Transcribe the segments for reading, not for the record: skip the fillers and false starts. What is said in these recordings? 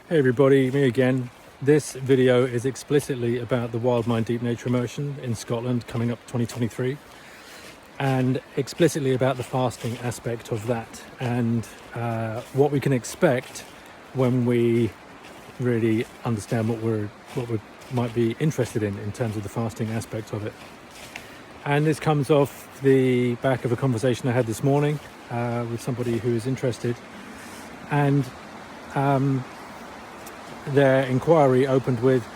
Hey everybody, me again. This video is explicitly about the WildMind Deep Nature Immersion in Scotland coming up 2023, and explicitly about the fasting aspect of that and what we can expect when we really understand what we might be interested in terms of the fasting aspect of it. And this comes off the back of a conversation I had this morning with somebody who is interested, and their inquiry opened with,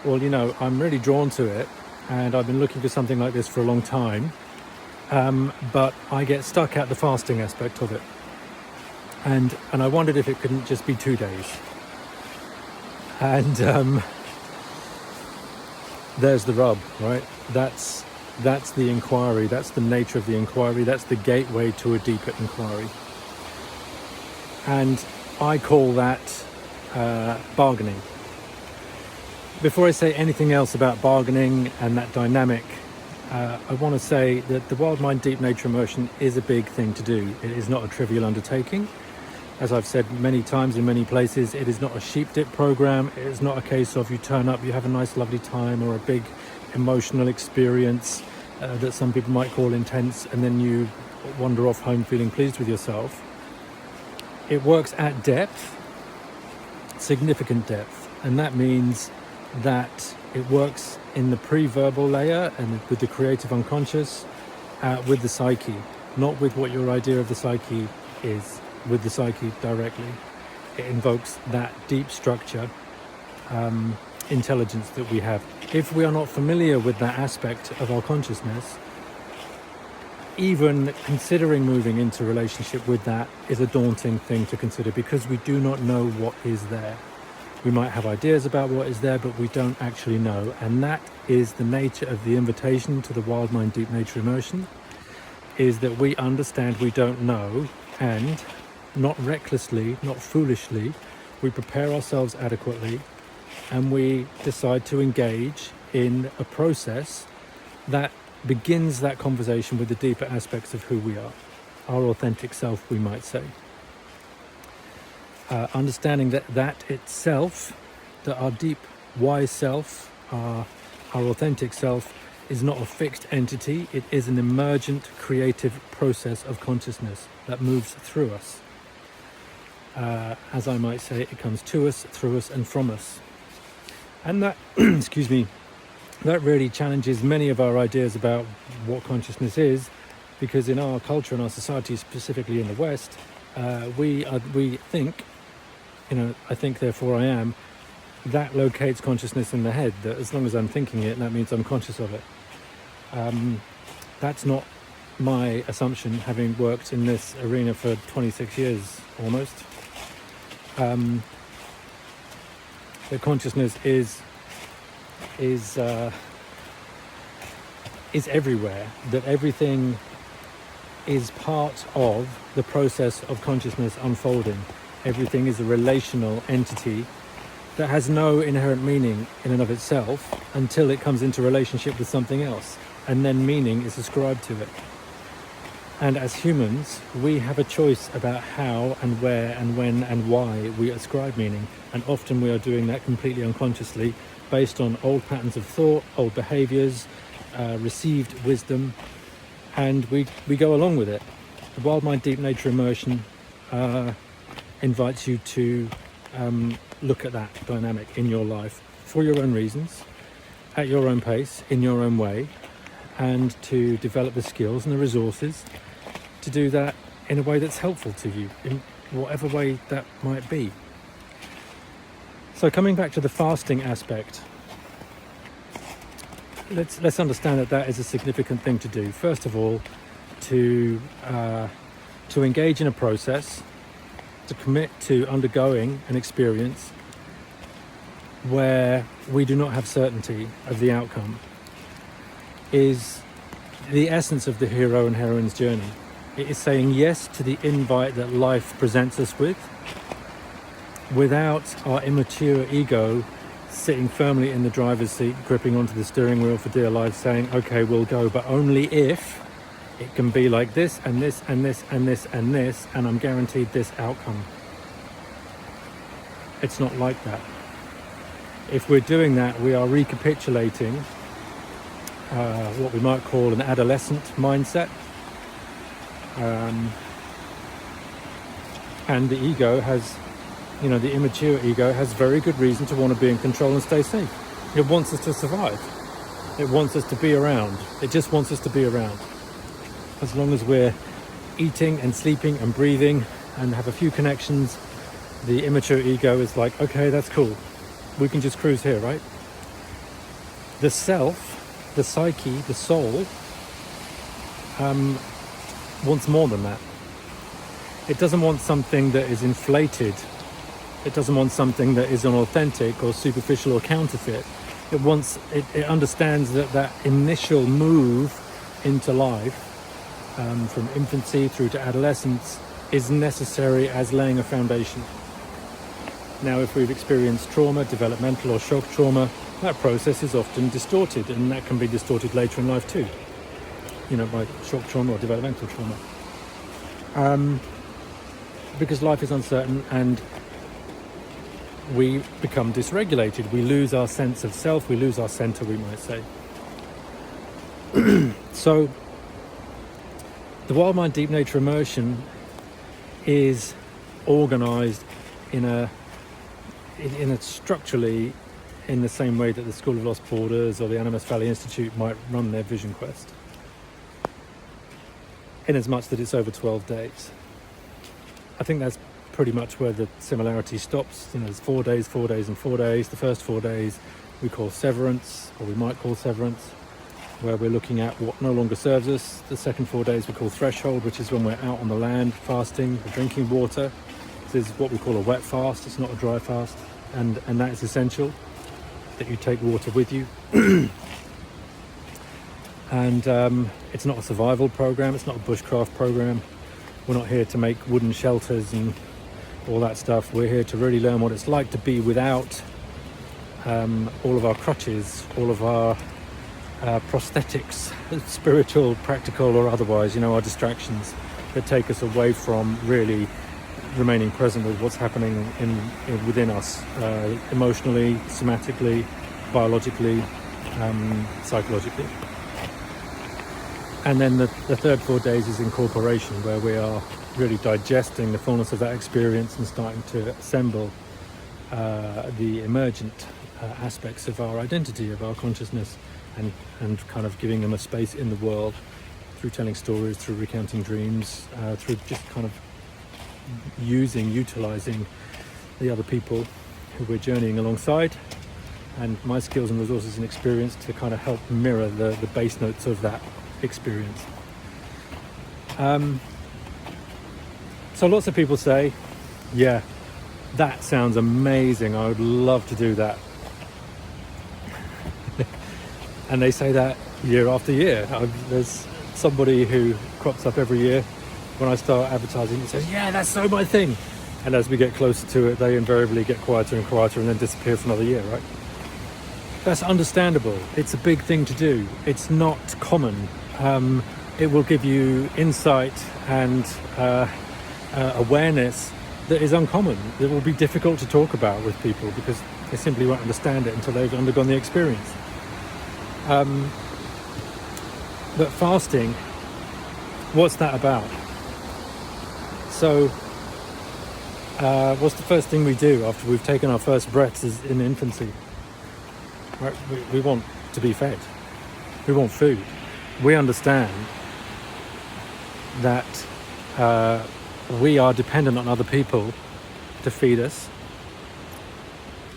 well, you know, I'm really drawn to it and I've been looking for something like this for a long time, but I get stuck at the fasting aspect of it, and I wondered if it couldn't just be 2 days. And there's the rub, right? That's the inquiry, that's the nature of the inquiry, that's the gateway to a deeper inquiry. And I call that bargaining. Before I say anything else about bargaining and that dynamic, I want to say that the WildMind Deep Nature Immersion is a big thing to do. It is not a trivial undertaking. As I've said many times in many places, it is not a sheep dip program. It is not a case of you turn up, you have a nice lovely time, or a big emotional experience that some people might call intense, and then you wander off home feeling pleased with yourself. It works at depth, significant depth, and that means that it works in the pre-verbal layer and with the creative unconscious, with the psyche, not with what your idea of the psyche is, with the psyche directly. It invokes that deep structure, intelligence that we have. If we are not familiar with that aspect of our consciousness, even considering moving into relationship with that is a daunting thing to consider, because we do not know what is there. We might have ideas about what is there, but we don't actually know. And that is the nature of the invitation to the WildMind Deep Nature Immersion, is that we understand we don't know, and not recklessly, not foolishly, we prepare ourselves adequately, and we decide to engage in a process that begins that conversation with the deeper aspects of who we are, our authentic self, we might say. Understanding that itself, that our deep wise self, our authentic self, is not a fixed entity. It is an emergent creative process of consciousness that moves through us. As I might say, it comes to us, through us, and from us. And that, excuse me, that really challenges many of our ideas about what consciousness is, because in our culture and our society, specifically in the West, we think, you know, I think therefore I am, that locates consciousness in the head, that as long as I'm thinking it, that means I'm conscious of it. That's not my assumption, having worked in this arena for 26 years almost. The consciousness is everywhere, that everything is part of the process of consciousness unfolding. Everything is a relational entity that has no inherent meaning in and of itself until it comes into relationship with something else, and then meaning is ascribed to it. And as humans, we have a choice about how and where and when and why we ascribe meaning, and often we are doing that completely unconsciously, based on old patterns of thought, old behaviors, received wisdom, and we go along with it. The WildMind Deep Nature Immersion invites you to look at that dynamic in your life for your own reasons, at your own pace, in your own way, and to develop the skills and the resources to do that in a way that's helpful to you, in whatever way that might be. So coming back to the fasting aspect, let's understand that is a significant thing to do. First of all, to engage in a process, to commit to undergoing an experience where we do not have certainty of the outcome, is the essence of the hero and heroine's journey. It is saying yes to the invite that life presents us with, without our immature ego sitting firmly in the driver's seat, gripping onto the steering wheel for dear life, saying, okay, we'll go, but only if it can be like this and this and this and this and this, and I'm guaranteed this outcome. It's not like that. If we're doing that, we are recapitulating what we might call an adolescent mindset. And the ego has, the immature ego has very good reason to want to be in control and stay safe. It wants us to survive. It wants us to be around. It just wants us to be around. As long as we're eating and sleeping and breathing and have a few connections, the immature ego is like, okay, that's cool. We can just cruise here, right? The self, the psyche, the soul, wants more than that. It doesn't want something that is inflated. It doesn't want something that is unauthentic or superficial or counterfeit. It understands that initial move into life, from infancy through to adolescence, is necessary as laying a foundation. Now, if we've experienced trauma, developmental or shock trauma, that process is often distorted, and that can be distorted later in life too, by shock trauma or developmental trauma. Because life is uncertain and we become dysregulated. We lose our sense of self, we lose our center, we might say. So, the WildMind Deep Nature Immersion is organized in a structurally in the same way that the School of Lost Borders or the Animas Valley Institute might run their Vision Quest, in as much that it's over 12 days. I think that's pretty much where the similarity stops. There's 4 days, 4 days and 4 days. The first 4 days we call severance, or we might call severance, where we're looking at what no longer serves us. The second 4 days we call threshold, which is when we're out on the land fasting, we're drinking water. This is what we call a wet fast. It's not a dry fast, and that is essential, that you take water with you. And it's not a survival program, it's not a bushcraft program. We're not here to make wooden shelters and all that stuff. We're here to really learn what it's like to be without all of our crutches, all of our prosthetics, spiritual, practical or otherwise, our distractions that take us away from really remaining present with what's happening within us, emotionally, somatically, biologically, psychologically. And then the third 4 days is incorporation, where we are really digesting the fullness of that experience and starting to assemble the emergent aspects of our identity, of our consciousness, and kind of giving them a space in the world through telling stories, through recounting dreams, through just kind of utilizing the other people who we're journeying alongside, and my skills and resources and experience to kind of help mirror the base notes of that experience. So lots of people say, yeah, that sounds amazing, I would love to do that. And they say that year after year. There's somebody who crops up every year when I start advertising and says, yeah, that's so my thing. And as we get closer to it, they invariably get quieter and quieter and then disappear for another year, right? That's understandable. It's a big thing to do. It's not common. It will give you insight and awareness that is uncommon. It will be difficult to talk about with people because they simply won't understand it until they've undergone the experience. But fasting, what's that about? So, what's the first thing we do after we've taken our first breaths in infancy? Right? We want to be fed. We want food. We understand that we are dependent on other people to feed us,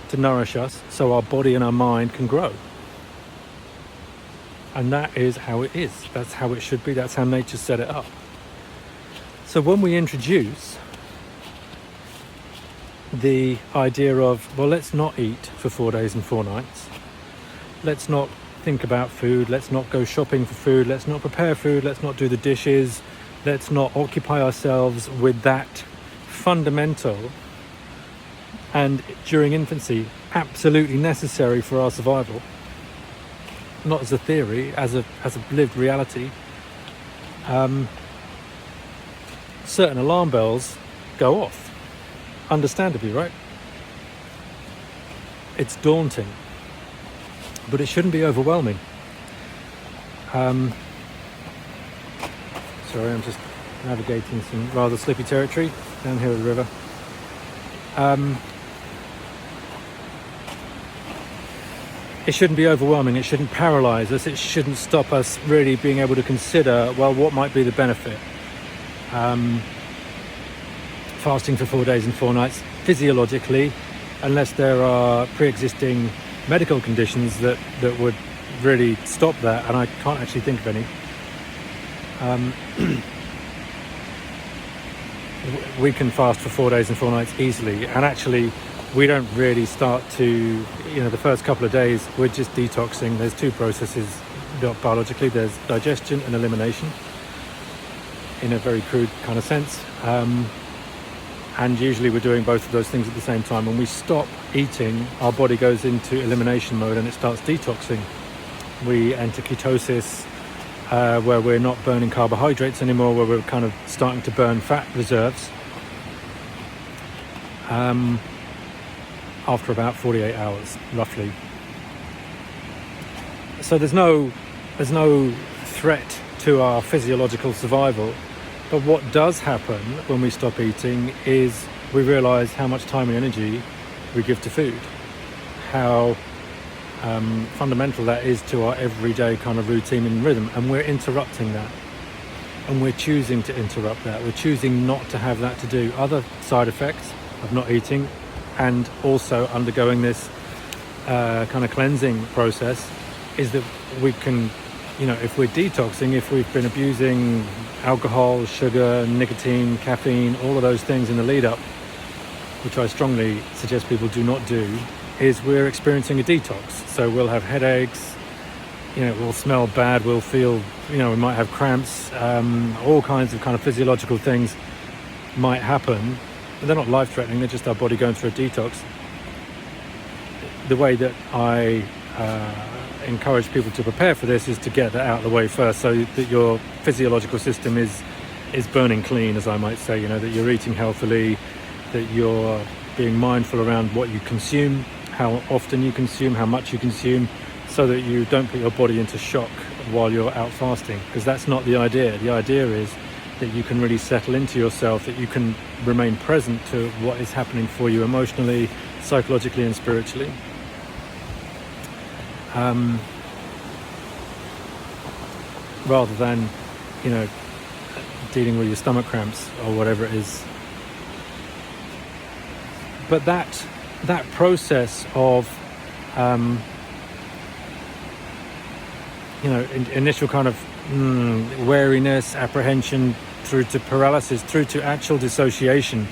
to nourish us, so our body and our mind can grow. And that is how it is. That's how it should be. That's how nature set it up. So when we introduce the idea of, well, let's not eat for 4 days and 4 nights. Let's not think about food. Let's not go shopping for food. Let's not prepare food. Let's not do the dishes. Let's not occupy ourselves with that fundamental and, during infancy, absolutely necessary for our survival. Not as a theory, as a lived reality. Certain alarm bells go off, understandably, right? it's daunting, but it shouldn't be overwhelming. Sorry, I'm just navigating some rather slippy territory down here at the river. It shouldn't be overwhelming, it shouldn't paralyze us, it shouldn't stop us really being able to consider, well, what might be the benefit? Fasting for 4 days and 4 nights, physiologically, unless there are pre-existing medical conditions that would really stop that, and I can't actually think of any. We can fast for 4 days and 4 nights easily, and actually we don't really start to, the first couple of days we're just detoxing. There's two processes biologically. There's digestion and elimination in a very crude kind of sense, and usually we're doing both of those things at the same time. When we stop eating, our body goes into elimination mode and it starts detoxing. We enter ketosis, where we're not burning carbohydrates anymore, where we're kind of starting to burn fat reserves after about 48 hours, roughly. So there's no threat to our physiological survival. But what does happen when we stop eating is we realize how much time and energy we give to food, how fundamental that is to our everyday kind of routine and rhythm, and we're interrupting that, and we're choosing to interrupt that. We're choosing not to have that to do. Other side effects of not eating and also undergoing this kind of cleansing process is that we can, if we're detoxing, if we've been abusing alcohol, sugar, nicotine, caffeine, all of those things in the lead up, which I strongly suggest people do not do, is we're experiencing a detox. So we'll have headaches, we'll smell bad, we'll feel, we might have cramps, all kinds of kind of physiological things might happen. But they're not life-threatening, they're just our body going through a detox. The way that I encourage people to prepare for this is to get that out of the way first, so that your physiological system is burning clean, as I might say, that you're eating healthily, that you're being mindful around what you consume, how often you consume, how much you consume, so that you don't put your body into shock while you're out fasting, because that's not the idea. The idea is that you can really settle into yourself, that you can remain present to what is happening for you emotionally, psychologically and spiritually. Rather than, dealing with your stomach cramps or whatever it is. But that process of, initial kind of wariness, apprehension, through to paralysis, through to actual dissociation,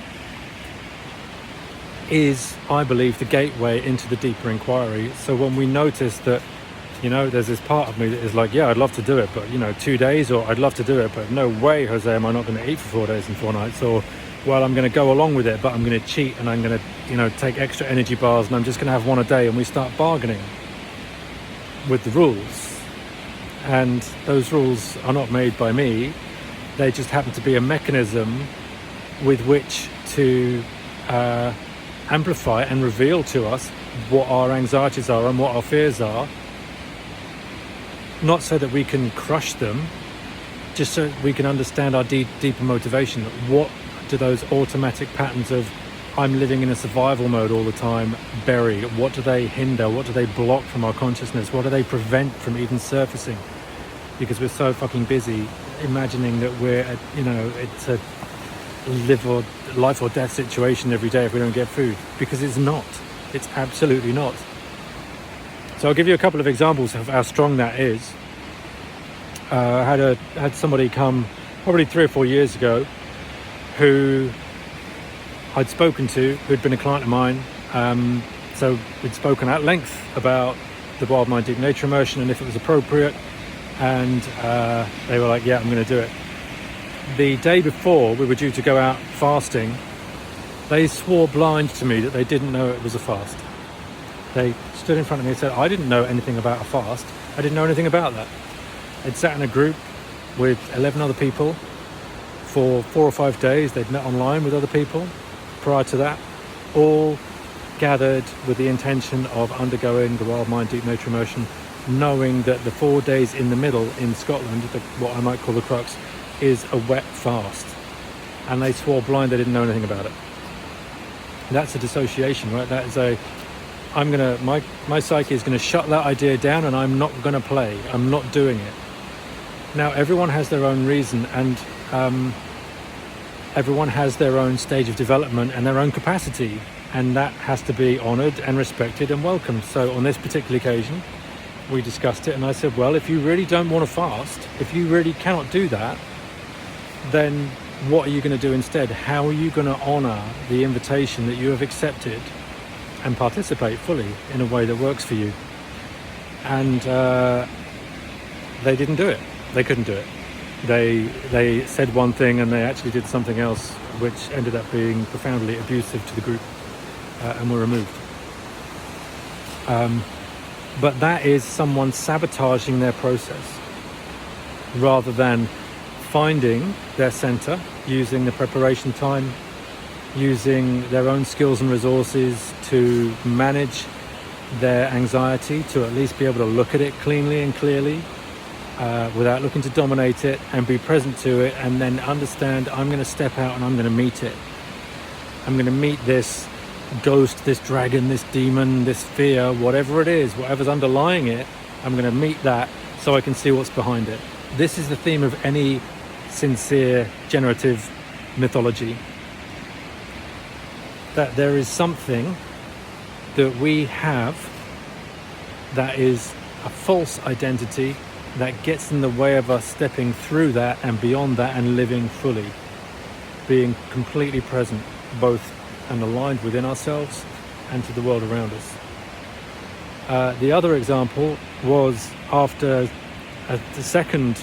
is, I believe, the gateway into the deeper inquiry. So when we notice that, there's this part of me that is like, yeah, I'd love to do it, but 2 days, or I'd love to do it, but no way, Jose, am I not going to eat for 4 days and 4 nights, or well, I'm going to go along with it, but I'm going to cheat and I'm going to take extra energy bars and I'm just going to have one a day, and we start bargaining with the rules. And those rules are not made by me, they just happen to be a mechanism with which to amplify and reveal to us what our anxieties are and what our fears are, not so that we can crush them, just so we can understand our deeper motivation. What do those automatic patterns of I'm living in a survival mode all the time bury? What do they hinder? What do they block from our consciousness? What do they prevent from even surfacing? Because we're so fucking busy imagining that we're at, it's a life or death situation every day if we don't get food, because it's not. It's absolutely not. So I'll give you a couple of examples of how strong that is. I had somebody come probably 3 or 4 years ago who I'd spoken to, who'd been a client of mine. So we'd spoken at length about the WildMind Deep Nature Immersion and if it was appropriate, and they were like, yeah, I'm going to do it. The day before we were due to go out fasting, they swore blind to me that they didn't know it was a fast. They stood in front of me and said, I didn't know anything about a fast. I didn't know anything about that. They'd sat in a group with 11 other people for 4 or 5 days. They'd met online with other people prior to that, all gathered with the intention of undergoing the WildMind Deep Nature Immersion, knowing that the 4 days in the middle in Scotland, what I might call the crux, is a wet fast. And they swore blind they didn't know anything about it. That's a dissociation, right? That is my psyche is gonna shut that idea down, and I'm not gonna play. I'm not doing it. Now, everyone has their own reason, and everyone has their own stage of development and their own capacity, and that has to be honoured and respected and welcomed. So on this particular occasion, we discussed it, and I said, well, if you really don't want to fast, if you really cannot do that, then what are you going to do instead? How are you going to honour the invitation that you have accepted and participate fully in a way that works for you? And they didn't do it. They couldn't do it. They said one thing and they actually did something else, which ended up being profoundly abusive to the group, and were removed. But that is someone sabotaging their process, rather than finding their center, using the preparation time, using their own skills and resources to manage their anxiety, to at least be able to look at it cleanly and clearly, without looking to dominate it, and be present to it, and then understand, I'm going to step out and I'm going to meet it. I'm going to meet this ghost, this dragon, this demon, this fear, whatever it is, whatever's underlying it. I'm going to meet that so I can see what's behind it. This is the theme of any sincere generative mythology, that there is something that we have that is a false identity that gets in the way of us stepping through that and beyond that and living fully, being completely present, both and aligned within ourselves and to the world around us. The other example was after the second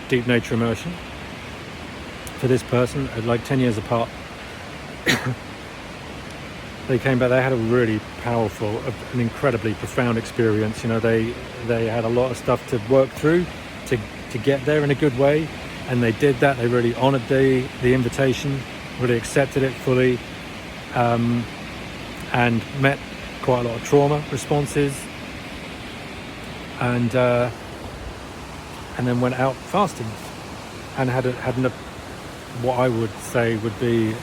deep nature immersion for this person, like 10 years apart. They came back. They had a really powerful, an incredibly profound experience. You know, they had a lot of stuff to work through to get there in a good way, and they did that. They really honoured the invitation, really accepted it fully, and met quite a lot of trauma responses, and then went out fasting, and had what I would say would be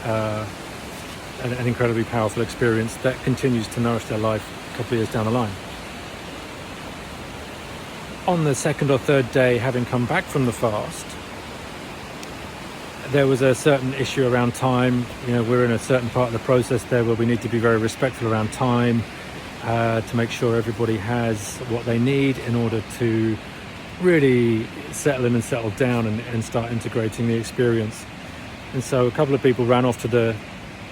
an incredibly powerful experience that continues to nourish their life a couple of years down the line. On the second or third day, having come back from the fast, there was a certain issue around time. You know, we're in a certain part of the process there where we need to be very respectful around time, to make sure everybody has what they need in order to really settle in and settle down and start integrating the experience. And so a couple of people ran off to the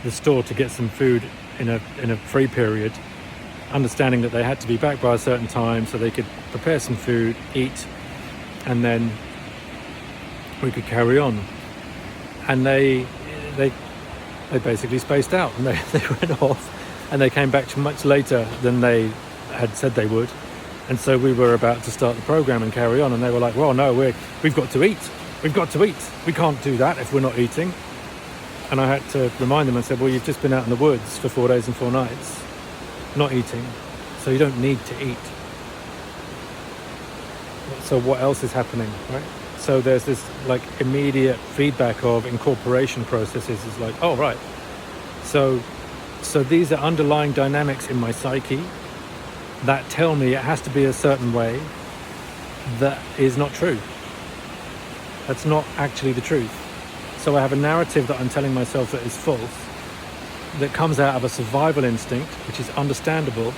store to get some food in a free period, understanding that they had to be back by a certain time so they could prepare some food, eat, and then we could carry on. And they basically spaced out, and they went off, and they came back much later than they had said they would. And so we were about to start the program and carry on, and they were like, well, no, we've got to eat. We've got to eat. We can't do that if we're not eating. And I had to remind them and said, well, you've just been out in the woods for 4 days and 4 nights, not eating, so you don't need to eat. So what else is happening, right? So there's this like immediate feedback of incorporation processes. Is like, oh, right. So these are underlying dynamics in my psyche that tell me it has to be a certain way that is not true. That's not actually the truth. So I have a narrative that I'm telling myself that is false, that comes out of a survival instinct, which is understandable,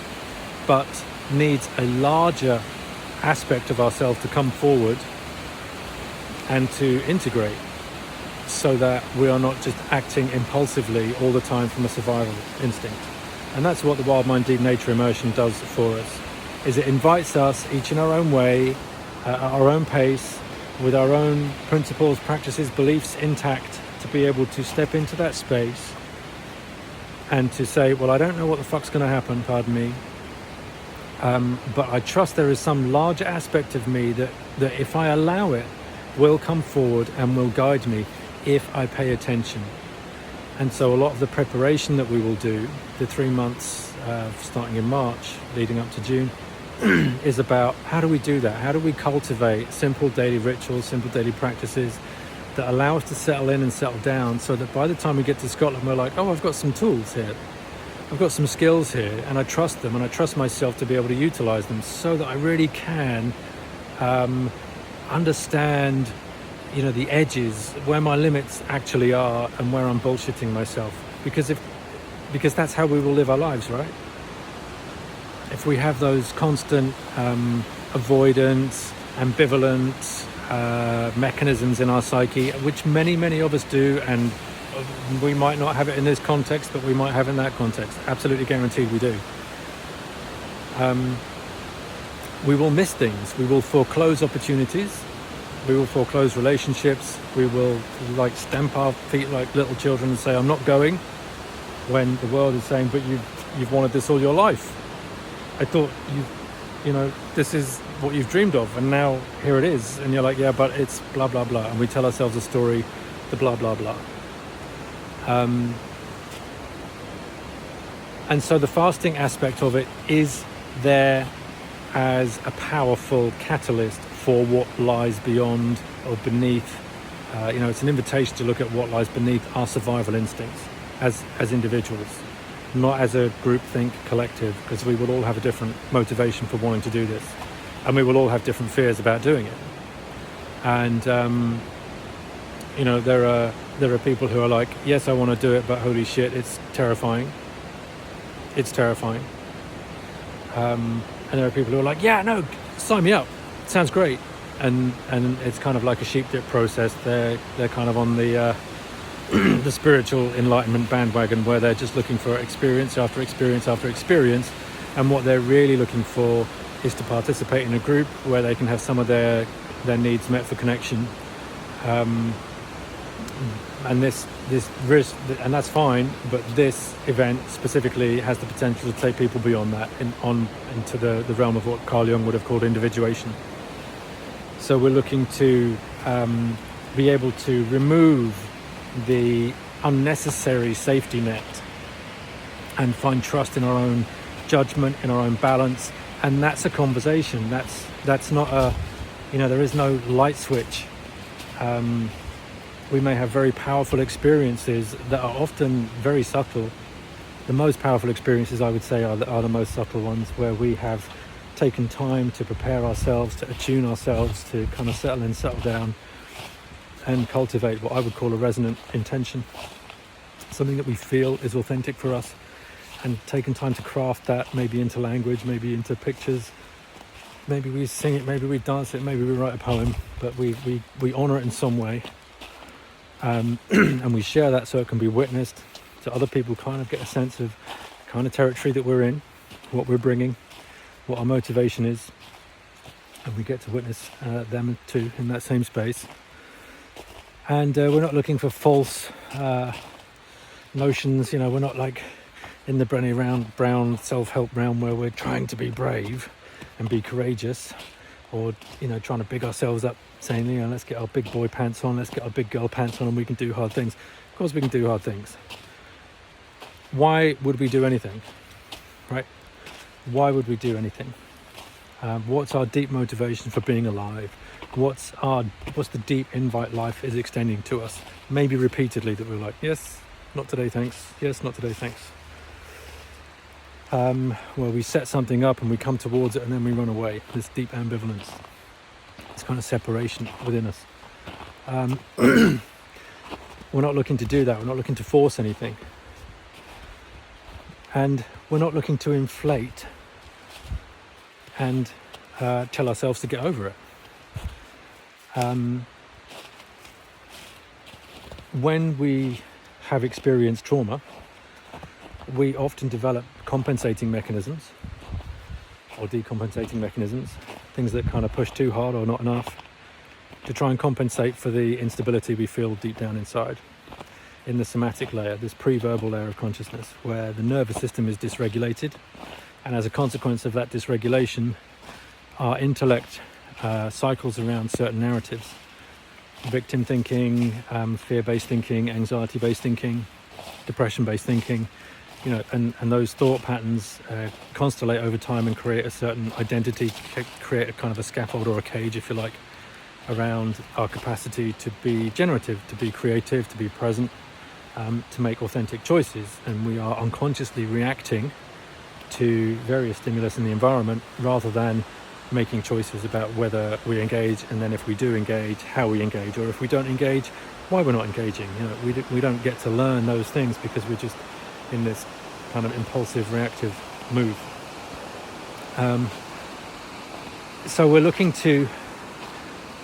but needs a larger aspect of ourselves to come forward and to integrate, so that we are not just acting impulsively all the time from a survival instinct. And that's what the WildMind Deep Nature Immersion does for us, is it invites us each in our own way, at our own pace, with our own principles, practices, beliefs intact, to be able to step into that space and to say, well, I don't know what the fuck's going to happen, pardon me, but I trust there is some larger aspect of me that if I allow it, will come forward and will guide me if I pay attention. And so a lot of the preparation that we will do, the 3 months starting in March, leading up to June, is about how do we do that? How do we cultivate simple daily rituals, simple daily practices that allow us to settle in and settle down, so that by the time we get to Scotland, we're like, oh, I've got some tools here. I've got some skills here, and I trust them, and I trust myself to be able to utilize them, so that I really can understand, the edges, where my limits actually are, and where I'm bullshitting myself. Because that's how we will live our lives, right? If we have those constant avoidance, ambivalent mechanisms in our psyche, which many of us do, and we might not have it in this context, but we might have in that context. Absolutely guaranteed we do. We will miss things. We will foreclose opportunities. We will foreclose relationships. We will stamp our feet like little children and say, I'm not going, when the world is saying, but you've wanted this all your life. I thought this is what you've dreamed of, and now here it is. And you're like, yeah, but it's blah, blah, blah. And we tell ourselves a story, the blah, blah, blah. And so the fasting aspect of it is there as a powerful catalyst for what lies beyond or beneath. It's an invitation to look at what lies beneath our survival instincts as individuals, not as a groupthink collective, because we will all have a different motivation for wanting to do this, and we will all have different fears about doing it. And there are people who are like, yes, I want to do it, but holy shit, it's terrifying. It's terrifying. And there are people who are like, yeah, no, sign me up. Sounds great. And it's kind of like a sheep dip process. They're kind of on the the spiritual enlightenment bandwagon, where they're just looking for experience after experience after experience. And what they're really looking for is to participate in a group where they can have some of their needs met for connection. And this risk, and that's fine, but this event specifically has the potential to take people beyond that into the realm of what Carl Jung would have called individuation. So we're looking to be able to remove the unnecessary safety net and find trust in our own judgment, in our own balance. And that's a conversation. That's not a, there is no light switch. We may have very powerful experiences that are often very subtle. The most powerful experiences, I would say, are the most subtle ones, where we have taken time to prepare ourselves, to attune ourselves, to kind of settle in, settle down, and cultivate what I would call a resonant intention, something that we feel is authentic for us, and taken time to craft that, maybe into language, maybe into pictures. Maybe we sing it, maybe we dance it, maybe we write a poem, but we honor it in some way. And we share that so it can be witnessed, so other people kind of get a sense of the kind of territory that we're in, what we're bringing, what our motivation is, and we get to witness them too in that same space. And we're not looking for false notions, we're not like in the Brené Brown self-help realm, where we're trying to be brave and be courageous, or trying to big ourselves up, saying, let's get our big boy pants on, let's get our big girl pants on, and we can do hard things. Of course we can do hard things. Why would we do anything, right? Why would we do anything? What's our deep motivation for being alive? What's the deep invite life is extending to us? Maybe repeatedly, that we're like, yes, not today, thanks. Yes, not today, thanks. Where we set something up and we come towards it and then we run away. This deep ambivalence, this kind of separation within us. We're not looking to do that. We're not looking to force anything. And we're not looking to inflate and tell ourselves to get over it. When we have experienced trauma, we often develop compensating mechanisms or decompensating mechanisms, things that kind of push too hard or not enough, to try and compensate for the instability we feel deep down inside in the somatic layer, this pre-verbal layer of consciousness, where the nervous system is dysregulated, and as a consequence of that dysregulation, our intellect cycles around certain narratives: victim thinking, fear-based thinking, anxiety-based thinking, depression-based thinking, and those thought patterns constellate over time and create a certain identity, create a kind of a scaffold or a cage, if you like, around our capacity to be generative, to be creative, to be present, to make authentic choices. And we are unconsciously reacting to various stimulus in the environment rather than making choices about whether we engage, and then if we do engage, how we engage, or if we don't engage, why we're not engaging. We don't get to learn those things because we're just in this kind of impulsive, reactive move. So we're looking to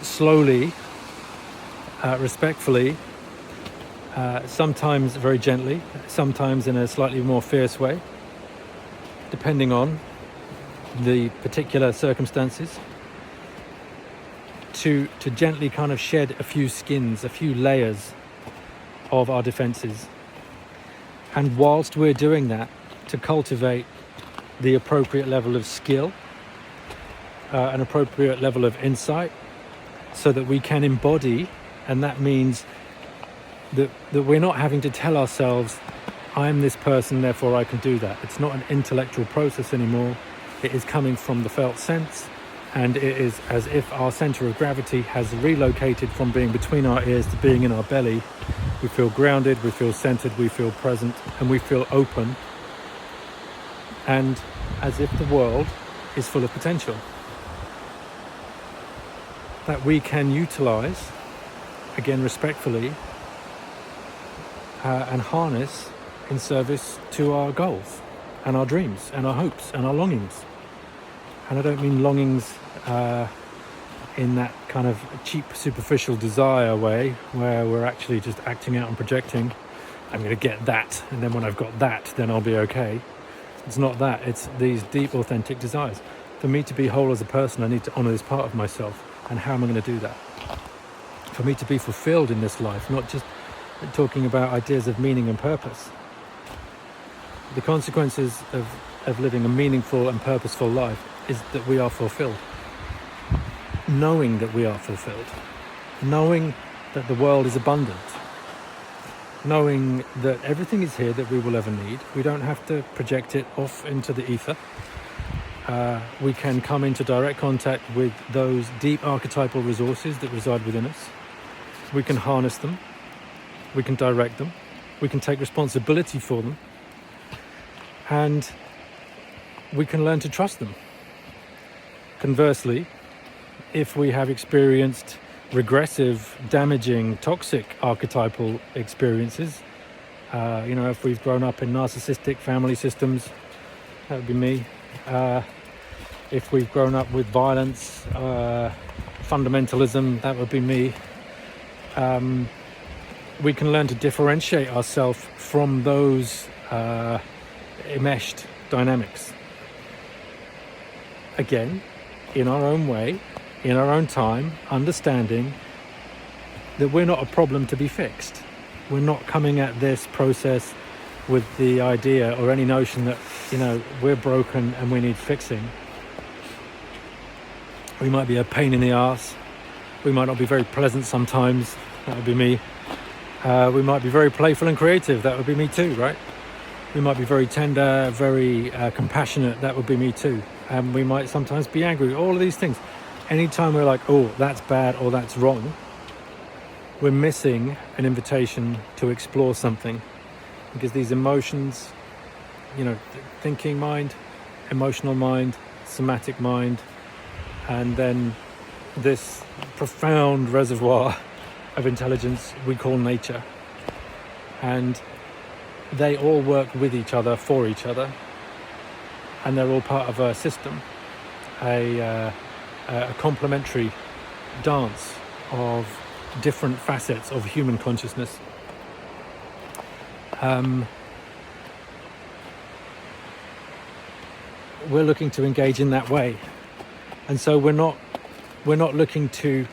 slowly, respectfully, sometimes very gently, sometimes in a slightly more fierce way, depending on the particular circumstances, to gently kind of shed a few skins, a few layers of our defenses. And whilst we're doing that, to cultivate the appropriate level of skill, an appropriate level of insight, so that we can embody. And that means that we're not having to tell ourselves, I'm this person, therefore I can do that. It's not an intellectual process anymore. It is coming from the felt sense, and it is as if our center of gravity has relocated from being between our ears to being in our belly. We feel grounded, we feel centered, we feel present, and we feel open, and as if the world is full of potential that we can utilize, again respectfully, and harness in service to our goals and our dreams and our hopes and our longings. And I don't mean longings in that kind of cheap, superficial desire way where we're actually just acting out and projecting, I'm going to get that, and then when I've got that, then I'll be okay. It's not that. It's these deep, authentic desires. For me to be whole as a person, I need to honor this part of myself. And how am I going to do that? For me to be fulfilled in this life, not just talking about ideas of meaning and purpose. The consequences of living a meaningful and purposeful life is that we are fulfilled. Knowing that we are fulfilled. Knowing that the world is abundant. Knowing that everything is here that we will ever need. We don't have to project it off into the ether. We can come into direct contact with those deep archetypal resources that reside within us. We can harness them. We can direct them. We can take responsibility for them. And we can learn to trust them. Conversely, if we have experienced regressive, damaging, toxic archetypal experiences, if we've grown up in narcissistic family systems, that would be me. If we've grown up with violence, fundamentalism, that would be me. We can learn to differentiate ourselves from those enmeshed dynamics. Again, in our own way, in our own time, understanding that we're not a problem to be fixed. We're not coming at this process with the idea or any notion that, we're broken and we need fixing. We might be a pain in the arse. We might not be very pleasant sometimes. That would be me. We might be very playful and creative. That would be me too, right? We might be very tender, very compassionate. That would be me too. And we might sometimes be angry. All of these things. Anytime we're like, oh, that's bad or that's wrong, we're missing an invitation to explore something. Because these emotions, thinking mind, emotional mind, somatic mind, and then this profound reservoir of intelligence we call nature. And they all work with each other, for each other, and they're all part of a system, a complementary dance of different facets of human consciousness. We're looking to engage in that way, and so we're not looking to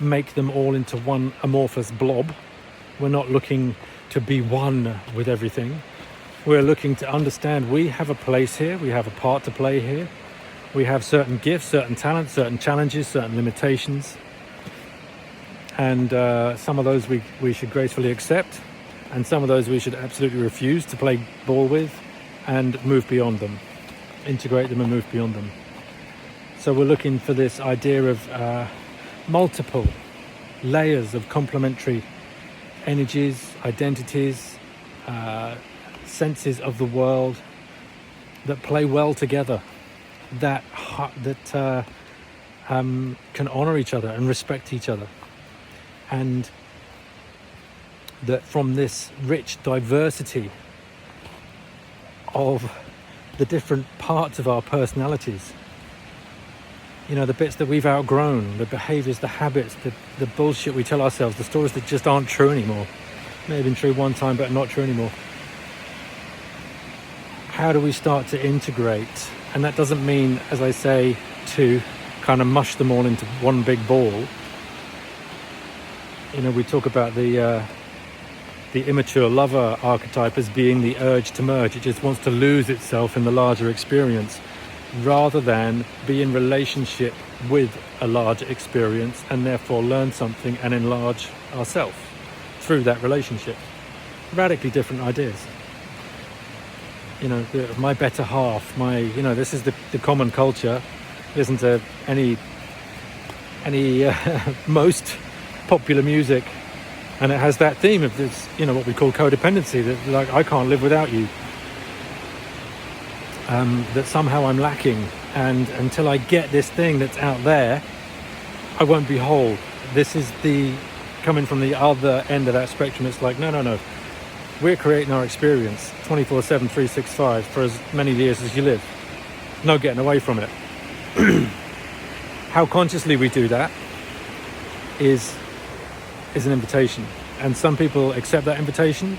make them all into one amorphous blob. We're not looking to be one with everything. We're looking to understand we have a place here, we have a part to play here, we have certain gifts, certain talents, certain challenges, certain limitations, and some of those we should gracefully accept, and some of those we should absolutely refuse to play ball with and move beyond them, integrate them and move beyond them. So we're looking for this idea of multiple layers of complementary energies, identities, senses of the world that play well together, that can honor each other and respect each other, and that from this rich diversity of the different parts of our personalities, you know, the bits that we've outgrown, the behaviors, the habits, the bullshit we tell ourselves, the stories that just aren't true anymore, may have been true one time but not true anymore. How do we start to integrate? And that doesn't mean, as I say, to kind of mush them all into one big ball. You know, we talk about the immature lover archetype as being the urge to merge. It just wants to lose itself in the larger experience rather than be in relationship with a larger experience and therefore learn something and enlarge ourselves through that relationship. Radically different ideas. You know, my better half, this is the common culture. Listen to any most popular music, and it has that theme of this, you know, what we call codependency, that like, I can't live without you, that somehow I'm lacking, and until I get this thing that's out there, I won't be whole. This is coming from the other end of that spectrum. It's like, no, we're creating our experience 24/7, 365 for as many years as you live. No getting away from it. How consciously we do that is an invitation, and some people accept that invitation.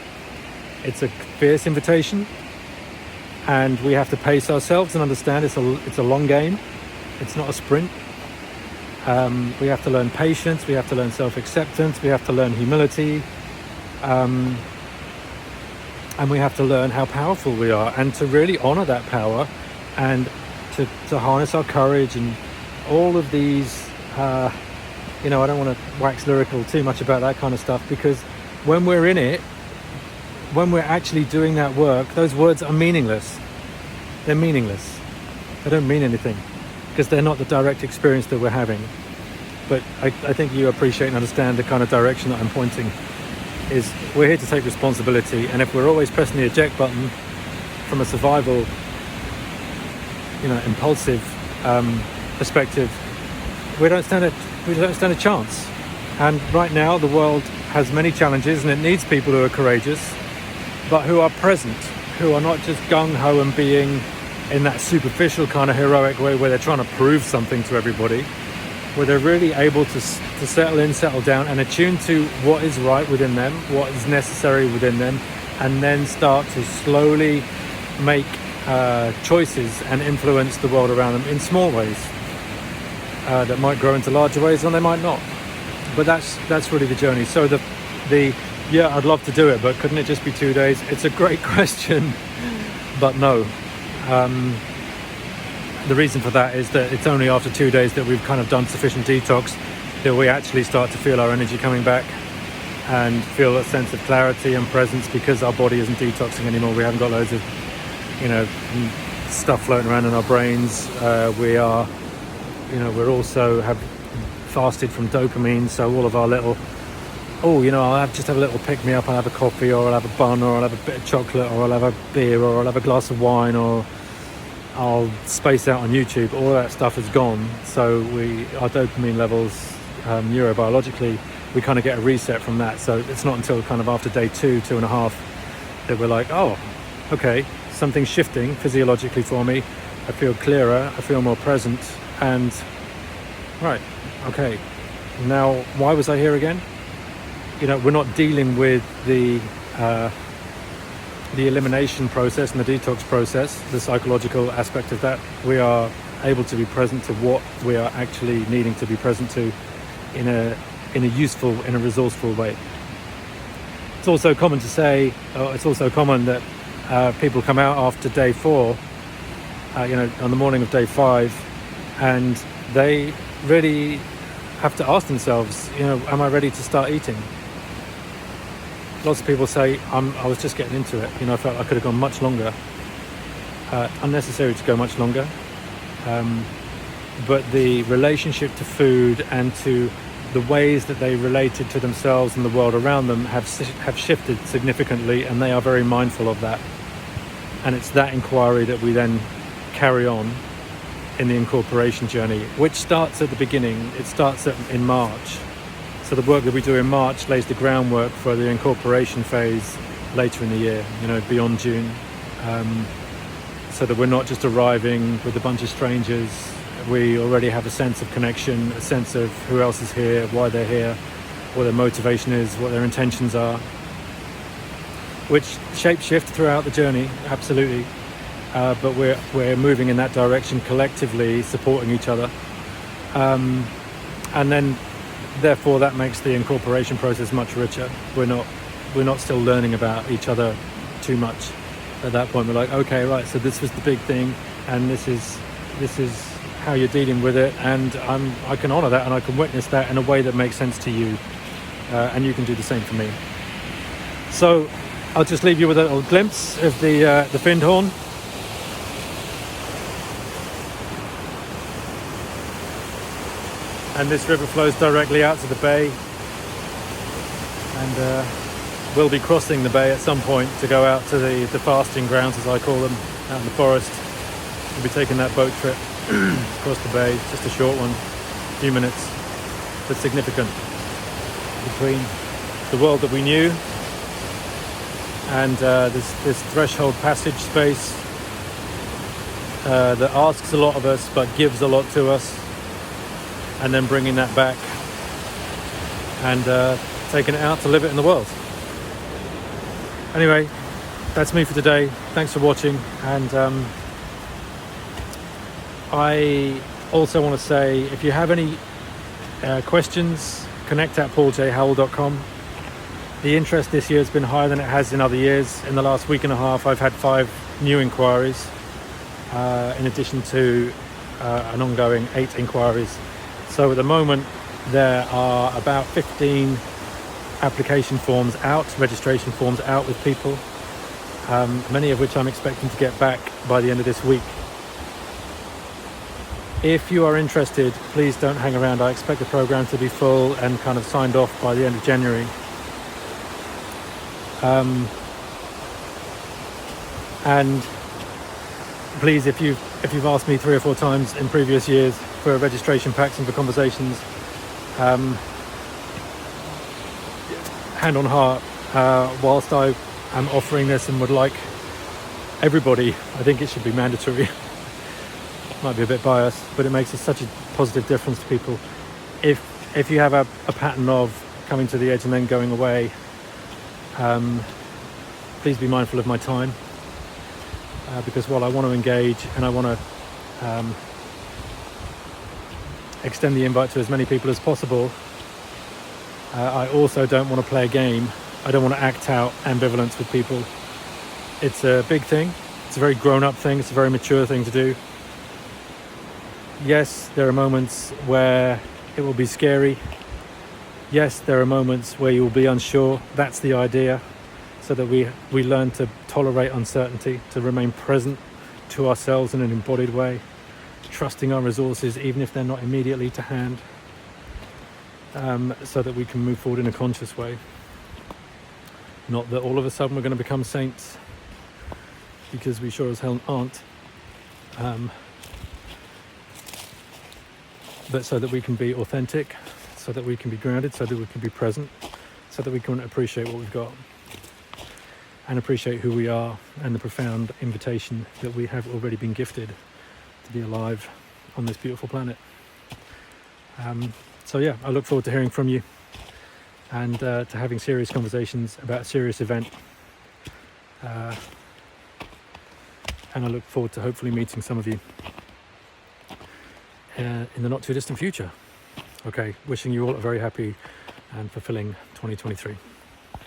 It's a fierce invitation, and we have to pace ourselves and understand it's a long game. It's not a sprint. We have to learn patience, we have to learn self-acceptance, we have to learn humility, and we have to learn how powerful we are, and to really honor that power, and to harness our courage, and all of these, I don't want to wax lyrical too much about that kind of stuff, because when we're in it, when we're actually doing that work, those words are meaningless. They're meaningless. They don't mean anything, because they're not the direct experience that we're having. But I think you appreciate and understand the kind of direction that I'm pointing. Is we're here to take responsibility, and if we're always pressing the eject button from a survival, impulsive perspective, we don't stand a chance. And right now the world has many challenges, and it needs people who are courageous, but who are present, who are not just gung-ho and being in that superficial kind of heroic way where they're trying to prove something to everybody, where they're really able to settle in, settle down, and attune to what is right within them, what is necessary within them, and then start to slowly make choices and influence the world around them in small ways that might grow into larger ways, and they might not. But that's really the journey. So yeah, I'd love to do it, but couldn't it just be 2 days? It's a great question, but no. The reason for that is that it's only after 2 days that we've kind of done sufficient detox that we actually start to feel our energy coming back and feel a sense of clarity and presence, because our body isn't detoxing anymore. We haven't got loads of, stuff floating around in our brains. We're also have fasted from dopamine, so all of our little, I'll just have a little pick me up. I'll have a coffee, or I'll have a bun, or I'll have a bit of chocolate, or I'll have a beer, or I'll have a glass of wine, or I'll space out on YouTube. All that stuff is gone. So our dopamine levels, neurobiologically, we kind of get a reset from that. So it's not until kind of after day 2.5 that we're like, oh, okay, something's shifting physiologically for me. I feel clearer, I feel more present, and right, okay, now why was I here again? We're not dealing with the elimination process and the detox process, the psychological aspect of that. We are able to be present to what we are actually needing to be present to in a useful, in a resourceful way. It's also common to say, it's also common that people come out after day 4, on the morning of day 5, and they really have to ask themselves, am I ready to start eating? Lots of people say I was just getting into it. You know, I felt I could have gone much longer. Unnecessary to go much longer. But the relationship to food and to the ways that they related to themselves and the world around them have shifted significantly, and they are very mindful of that. And it's that inquiry that we then carry on in the incorporation journey, which starts at the beginning. It starts in March. So the work that we do in March lays the groundwork for the incorporation phase later in the year, you know, beyond June. So that we're not just arriving with a bunch of strangers. We already have a sense of connection, a sense of who else is here, why they're here, what their motivation is, what their intentions are, which shape-shift throughout the journey, absolutely. But we're moving in that direction collectively, supporting each other. And then, therefore, that makes the incorporation process much richer. We're not still learning about each other too much. At that point, we're like, okay, right, so this was the big thing, and this is how you're dealing with it, and I can honour that, and I can witness that in a way that makes sense to you, and you can do the same for me. So I'll just leave you with a little glimpse of the finned horn. And this river flows directly out to the bay, and we'll be crossing the bay at some point to go out to the fasting grounds, as I call them, out in the forest. We'll be taking that boat trip across the bay, just a short one, a few minutes, but significant, between the world that we knew and this threshold passage space that asks a lot of us but gives a lot to us, and then bringing that back and taking it out to live it in the world. Anyway, that's me for today. Thanks for watching, and I also want to say, if you have any questions, connect at pauljhowell.com. The interest this year has been higher than it has in other years. In the last week and a half, I've had 5 new inquiries, in addition to an ongoing 8 inquiries. So at the moment, there are about 15 application forms out, registration forms out with people, many of which I'm expecting to get back by the end of this week. If you are interested, please don't hang around. I expect the program to be full and kind of signed off by the end of January. And please, if you've asked me 3 or 4 times in previous years for registration packs and for conversations, hand on heart, whilst I am offering this and would like everybody, I think it should be mandatory. Might be a bit biased, but it makes such a positive difference to people. If you have a pattern of coming to the edge and then going away, please be mindful of my time, because while I want to engage and I want to extend the invite to as many people as possible, I also don't want to play a game. I don't want to act out ambivalence with people. It's a big thing. It's a very grown-up thing. It's a very mature thing to do. Yes, there are moments where it will be scary. Yes, there are moments where you will be unsure. That's the idea, so that we learn to tolerate uncertainty, to remain present to ourselves in an embodied way, trusting our resources even if they're not immediately to hand, so that we can move forward in a conscious way. Not that all of a sudden we're going to become saints, because we sure as hell aren't. But so that we can be authentic, so that we can be grounded, so that we can be present, so that we can appreciate what we've got and appreciate who we are, and the profound invitation that we have already been gifted to be alive on this beautiful planet. So yeah, I look forward to hearing from you, and to having serious conversations about a serious event. And I look forward to hopefully meeting some of you in the not too distant future. Okay, wishing you all a very happy and fulfilling 2023.